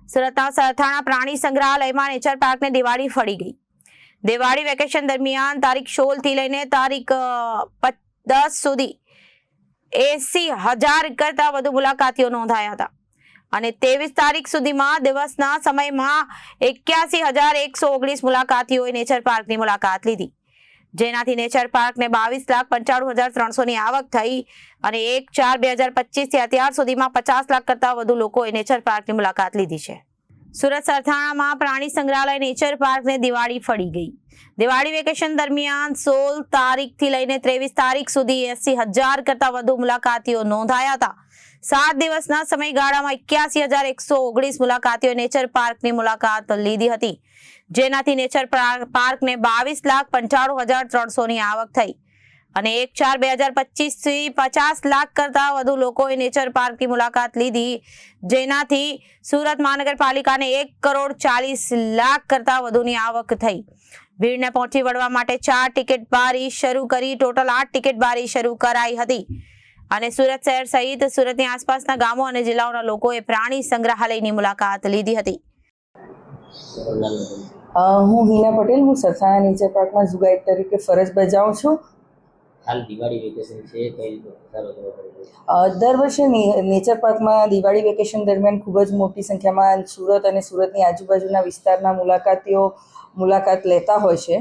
સુરતના સરથાણા પ્રાણી સંગ્રહાલયમાં નેચર પાર્કને દિવાળી ફળી ગઈ। દિવાળી વેકેશન દરમિયાન તારીખ 16 થી લઈને તારીખ 10 સુધી 80,000 કરતા વધુ મુલાકાતીઓ નોંધાયા હતા અને 23 તારીખ સુધીમાં દિવસના સમયમાં 81,119 મુલાકાતીઓએ નેચર પાર્કની મુલાકાત લીધી, જેનાથી નેચર પાર્કને 22,95,300 ની આવક થઈ અને 1/4/2025 થી અત્યાર સુધીમાં 50 લાખ કરતા વધુ લોકોએ નેચર પાર્કની મુલાકાત લીધી છે। સુરત સરથાણામાં પ્રાણી સંગ્રહાલય નેચર પાર્કને દિવાળી ફળી ગઈ। દિવાળી વેકેશન દરમિયાન 16 તારીખથી લઈને 23 તારીખ સુધી 80,000 કરતા વધુ મુલાકાતીઓ નોંધાયા હતા। 7 દિવસના સમયગાળામાં 81,119 મુલાકાતીઓએ નેચર પાર્કની મુલાકાત લીધી હતી, જેનાથી નેચર પાર્કને 22,95,300 ની આવક થઈ અને 1/4/2025 થી 50 લાખ કરતા વધુ લોકોએ નેચર પાર્કની મુલાકાત લીધી, જેનાથી સુરત મહાનગરપાલિકાને 1,40,00,000 કરતા વધુની આવક થઈ। ભીડને પહોંચી વળવા માટે 4 ટિકિટ બારી શરૂ કરી ટોટલ 8 ટિકિટ બારી શરૂ કરાઈ હતી અને સુરત શહેર સહિત સુરતની આસપાસના ગામો અને જિલ્લાઓના લોકોએ પ્રાણી સંગ્રહાલયની મુલાકાત લીધી હતી। હું હિના પટેલ, હું સરથાણા નેચર પાર્કમાં ઝૂ ગાઈડ તરીકે ફરજ બજાવું છું। હાલ દિવાળી વેકેશન છે, કઈ રીતે પસાર થવો પડે? દર વર્ષે નેચર પાર્કમાં દિવાળી વેકેશન દરમિયાન ખૂબ જ મોટી સંખ્યામાં સુરત અને સુરતની આજુબાજુના વિસ્તારના મુલાકાતીઓ મુલાકાત લેતા હોય છે।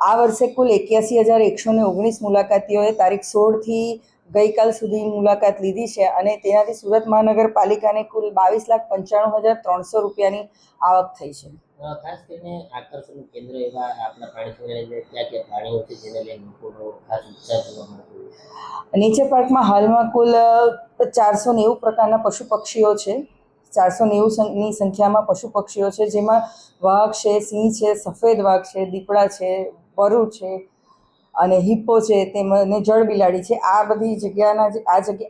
આ વર્ષે કુલ 81,119 મુલાકાતીઓએ તારીખ 16 થી ગઈકાલ સુધી મુલાકાત લીધી છે અને તેનાથી સુરત મહાનગરપાલિકાને કુલ 22,95,300 રૂપિયાની આવક થઈ છે। ખાસ કરીને આકર્ષણનું કેન્દ્ર એવા આપણા પ્રાણી સંગ્રહાલય ક્યાં ક્યાં પ્રાણીઓ છે જેને લઈને લોકોનો ખાસ ઉત્સાહ જોવા મળતો હોય? નેચર પાર્કમાં હાલમાં કુલ 490 પ્રકારના પશુ પક્ષીઓ છે। 490ની સંખ્યામાં પશુ પક્ષીઓ છે, જેમાં વાઘ છે, સિંહ છે, સફેદ વાઘ છે, દીપડા છે, વરુ છે અને હિપ્પો છે, તેમજ જળ બિલાડી છે। આ બધી જગ્યાના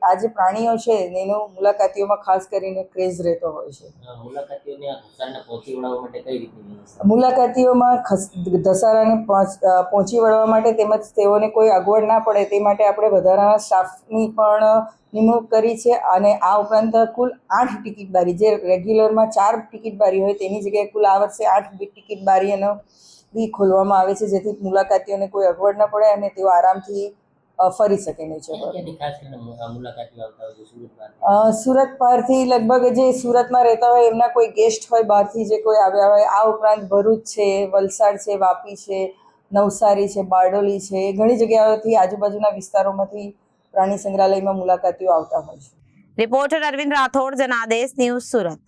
આ જે પ્રાણીઓ છે એનો મુલાકાતીઓમાં ખાસ કરીને ક્રેઝ રહેતો હોય છે। મુલાકાતીઓને આ ઘસારને પહોંચી વળવા માટે કઈ રીતની વ્યવસ્થા? મુલાકાતીઓમાં ધસારાને પહોંચી વળવા માટે તેમજ તેઓને કોઈ અગવડ ના પડે તે માટે આપણે વધારાના સ્ટાફની પણ નિમણૂક કરી છે અને આ ઉપરાંત કુલ 8 ટિકિટ બારી, જે રેગ્યુલરમાં 4 ટિકિટ બારી હોય તેની જગ્યાએ કુલ આ વર્ષે 8 ટિકિટ બારીઓનો ખોલવામાં આવે છે, જેથી મુલાકાતીઓને કોઈ અગવડ ન પડે અને તેઓ આરામથી ફરી શકે નેચર પાર્ક। ખાસ કરીને મુલાકાતીઓ આવતા હોય છે સુરત બહારથી લગભગ જે સુરતમાં રહેતા હોય એમના કોઈ ગેસ્ટ હોય બહારથી જે કોઈ આવ્યા હોય, આ ઉપરાંત ભરૂચ છે, વલસાડ છે, વાપી છે, નવસારી છે, બારડોલી છે, ઘણી જગ્યાઓથી આજુબાજુના વિસ્તારોમાંથી પ્રાણી સંગ્રહાલયમાં મુલાકાતીઓ આવતા હોય છે। Reporter Arvind Rathod, Janadesh news, Surat.